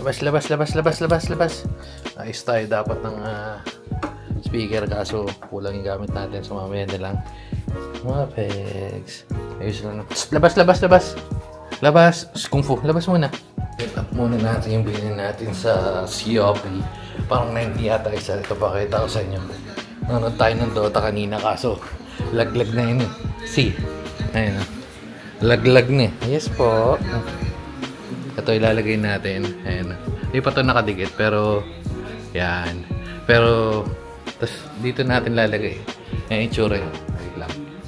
Labas. Ayos tayo dapat ng speaker kaso kulang yung gamit natin so mamaya na lang. Mga pegs. Ayos lang. Labas. Kung fu. Labas muna. Set up muna natin yung bilhin natin sa Shopee. Parang 90 yata isa. Ito pakita ko sa inyo. Nanonood tayo ng Dota kanina kaso laglag na yun eh. See? Ayun o. Laglag na eh. Yes po. Ito ilalagay natin. Ayun. Hindi pa ito nakadikit pero yan. Pero tas dito natin lalagay. Yan itsura yun.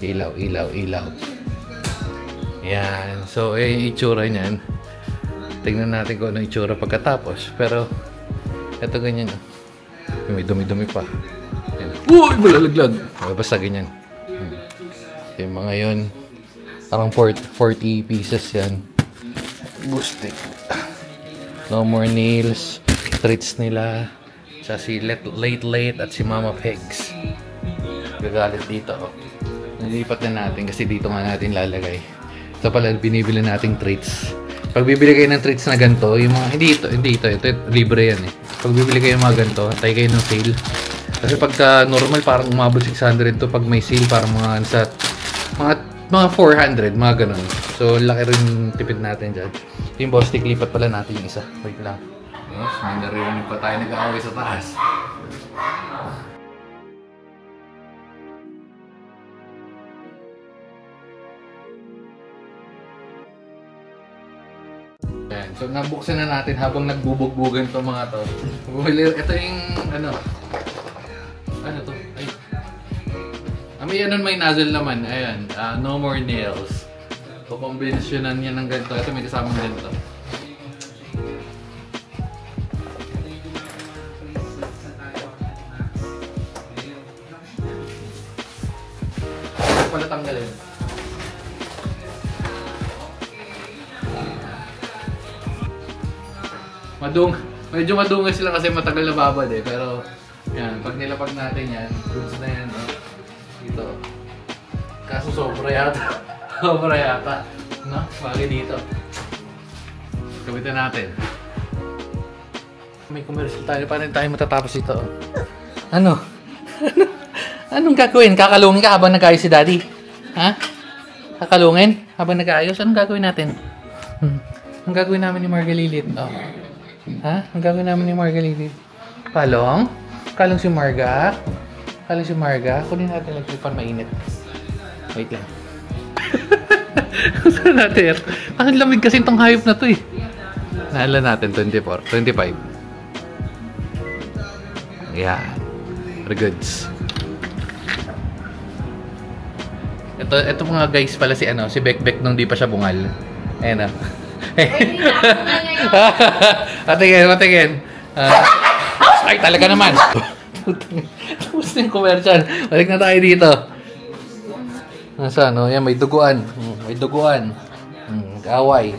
Ilaw. Yan. So yung itsura niyan. Tingnan natin kung ano itsura pagkatapos. Pero ito ganyan. May dumi-dumi pa. Yan. Uy! Malalaglag! Basta ganyan. Yung mga yun. Parang 40 pieces yan. Boosting. No more nails. Treats nila. Sa si Late at si Mama Pegs. Gagalit dito. Oh. Nilipat na natin kasi dito nga natin lalagay. Ito pala binibili nating treats. Pag bibili kayo ng treats na ganito, yung mga, hindi ito libre yan eh. Pag bibili kayo ng mga ganito, antay kayo ng sale. Kasi pagka normal parang umabot 600 to, pag may sale parang mga 400, mga ganun. So, laki rin tipid natin dyan. Yung boss stick, lipat pala natin yung isa. Wait lang. Yes, may narinig pa tayo nag-aaway sa taas. Ayan. So, nabuksan na natin habang nagbubugbugan to mga to. Ito yung, ano to? Ay. May nozzle naman. Ayan. No more nails. So, kombinasyonan niya ng ganito. Ito may kasamang ganito. Ito pala tanggalin. Medyo madungay sila kasi matagal na babad eh. Pero, yan. Pag nilapag natin yan, goods na yan. Dito. Kaso sobra yata. No? Bagay dito. Gamitin natin. May commercial tayo. Paano tayo matatapos ito? Anong gagawin? Kakalungin ka habang nag-ayos si Daddy? Ha? Kakalungin? Habang nag-ayos? Anong gagawin natin? Anong gagawin namin ni Margalilit? Oh. Ha? Anong gagawin namin ni Margalilit? Kalong? Kalong si Marga? Kunin natin lang para mainit. Wait lang. Saan natin? Ang lamig kasi itong hayop na to eh. Nahala natin 24, 25. Ayan. Very goods. Ito mga guys pala si Bekbek nung di pa siya bungal. Ayan na. Patingin. Ay, talaga naman. Tapos na yung commercial. Balik na tayo dito. Nasa yan, may duguan. Kaway.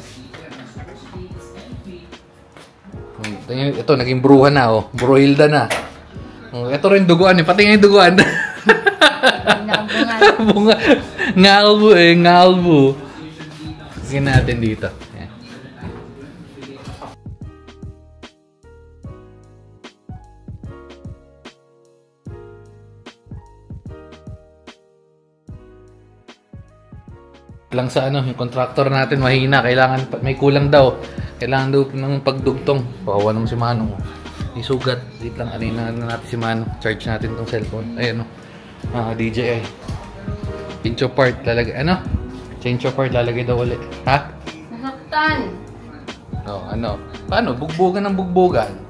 Ito, naging bruha na, oh. Bruhilda na. Ito rin duguan, eh. Pati nga yung duguan. Ngalbo. Sige natin dito. Yan. Lang sa yung contractor natin mahina, kailangan may kulang daw. Kailangan daw ng pagdugtong. Kawawa naman si Manong. Isugat. Dito lang alina na natin si Manong. Charge natin tong cellphone. Ayun DJI. Change of part lalagay. Change of part lalagay daw ulit. Ha? Nasaktan. Paano? Bugbugan ng bugbugan.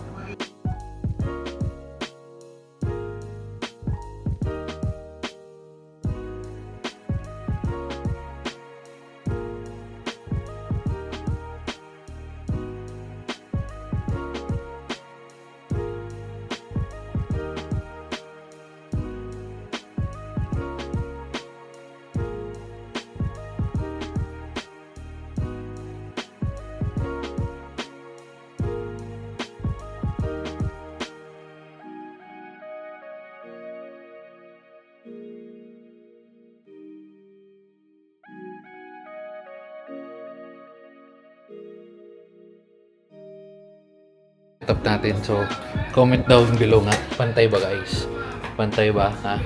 Tap natin. So, comment down below nga. Pantay ba guys? Pantay ba? Ha?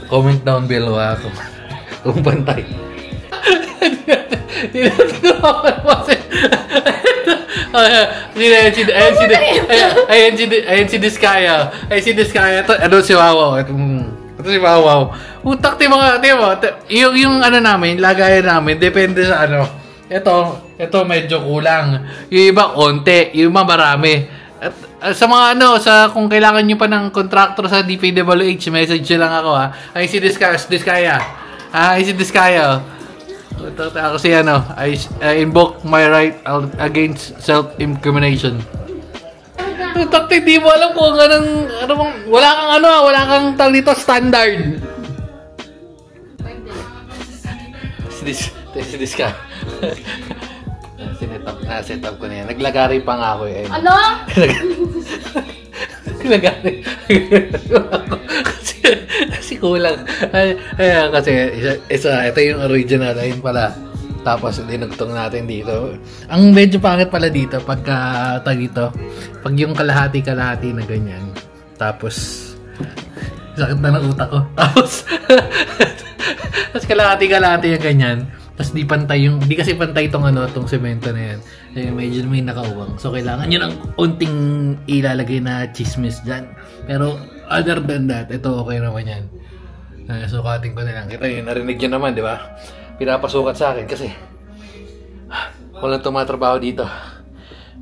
Comment down below ha kung pantay. Ayan si Diskaya. Ayan si Diskaya. Ito si Wawaw. Ito si Wawaw. Utak ti mga, yung ano namin, lagayan namin, depende sa ano. Ito medyo kulang. Yung iba konti, yung iba marami. At sa mga ano, kung kailangan nyo pa ng contractor sa DPWH, message nyo lang ako ha. Ay si Diskaya. Ay si Diskaya. Ako si ano, I invoke my right against self-incrimination. Takti, di mo alam kung ano bang, wala kang tawag dito, standard. Si Diskaya. Set up ko na yan. Naglagari pa nga ako eh. Ano? Naglagari. kasi kulang. Kasi ito yung original. Ayun pala. Tapos dinugtong natin dito. Ang medyo pangit pala dito pagka dito. Pag yung kalahati na ganyan. Tapos sakit na ng utak ko. Tapos kalahati yung ganyan. Tapos di kasi pantay tong semento na yan. Medyo may nakauwang. So kailangan nyo ng unting ilalagay na chismis dyan. Pero other than that, ito okay naman yan. Sukatin ko na lang. Ito yung narinig nyo naman, di ba? Pinapasukat sa akin kasi walang tumatrabaho dito.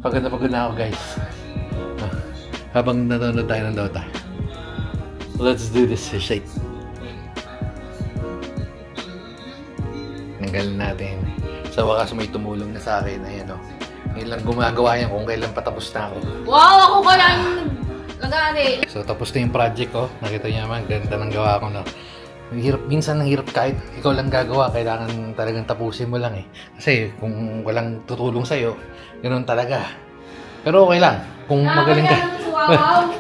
Pagod na ako guys. Habang nanonood tayo ng Dota. Let's do this shit. Nanggalan natin. Sa wakas may tumulong na sa akin. Ayan o. Ngayon lang gumagawa yan kung kailan patapos na ako. Wow! Ako ka lang nag-aari. So tapos na yung project ko. Nakita niyo naman. Ganda ng gawa ko no. Minsan ang hirap kahit ikaw lang gagawa. Kailangan talagang tapusin mo lang eh. Kasi kung walang tutulong sa'yo, ganoon talaga. Pero okay lang. Kung magaling ka. Wow!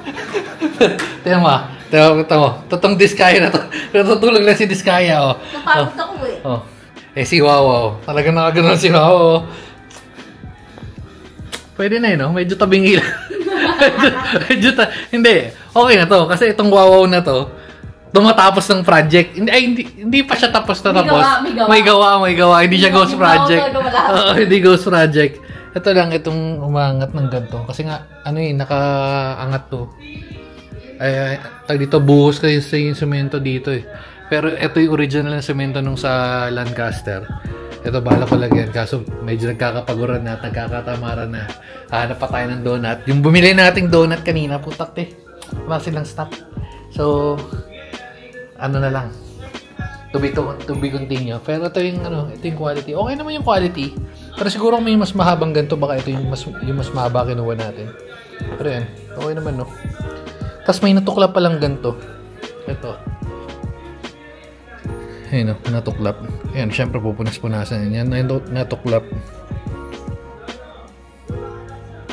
Tingnan mo. Totong Diskaya na to. Tutulong lang si Diskaya o. Napagod ako eh. Oh. Si Wawaw. Talagang nakaganon si Wawaw. Pwede na yun, no? Medyo tabing ila. Hindi. Okay na to. Kasi itong Wawaw na to, tumatapos ng project. Hindi pa siya tapos na tapos. May gawa. Hindi siya ghost project. Hindi ghost project. Ito lang, itong umangat ng ganito. Kasi nga, nakaangat to. Dito, buhos kayo sa yung semento dito eh. Pero ito yung original na semento nung sa Lancaster. Ito bala ko lagyan. Kaso medyo nagkakapaguran na, nagkakatamaran na. Hanap pa tayo ng donut. Yung bumili nating donut kanina, putak eh. Wala silang stock. So, ano na lang. To be continue. Pero ito yung quality. Okay naman yung quality. Pero siguro may mas mahabang ganito. Baka ito yung mas mahaba kinuha natin. Pero yan. Okay naman no. Tapos may natuklap palang ganito. Ito. Ayun o, natuklap. Ayan, syempre pupunas-punasan yan. Natuklap.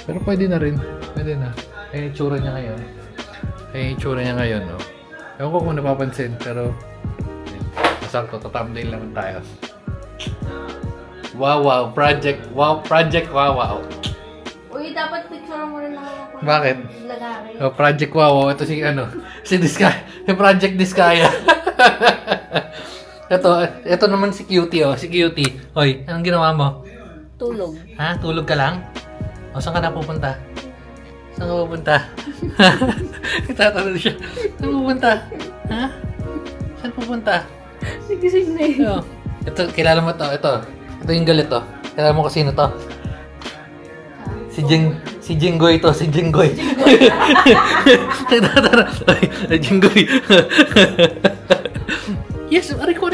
Pero pwede na rin. Pwede na. Ayun yung itsura niya ngayon. No? Ewan ko kung napapansin, pero masakto, tatambling lang tayo. Wow. Project Wow. Uy, dapat picture mo rin ako. Bakit? Lagari. Project Wow. Ito si Diskaya. Si Project Diskaya. Ito naman si Cutie, Si Cutie. Hoy, anong ginawa mo? Tulog. Ha? Tulog ka lang? O, saan ka na pupunta? Itatanong siya. Saan pupunta? Ha? Saan pupunta? Nagising na eh. Ito, kilala mo to. Ito yung galit to. Kilala mo kung sino to? Si Jinggoy to. Si Jinggoy. Jinggoy. Yes, Riko.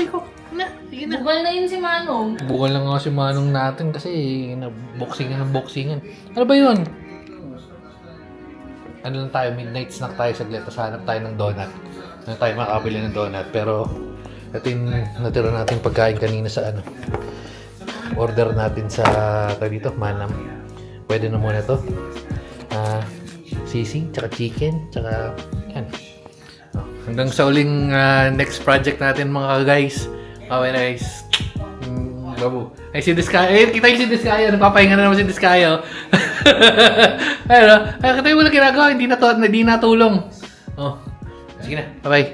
Na, sige na. Bugal na yun si Manong. Bugal lang nga si Manong natin kasi boxingan. Ano ba yun? Ano lang tayo, midnight snack tayo saglit. Tapos hanap tayo ng donut. Ano tayo makakabili ng donut. Pero ito yung natira natin pagkain kanina sa order natin sa dito, Manam. Pwede na muna to. Sisig, tsaka chicken, tsaka yan. Hanggang sa uling next project natin mga guys. Okay guys. Babu. Ay si Diskaya. Kita yung si Diskaya. Napapahinga na naman si Diskaya. Ano? Katay mo na ginagawa, hindi natulong. Oh. Sige na, bye-bye.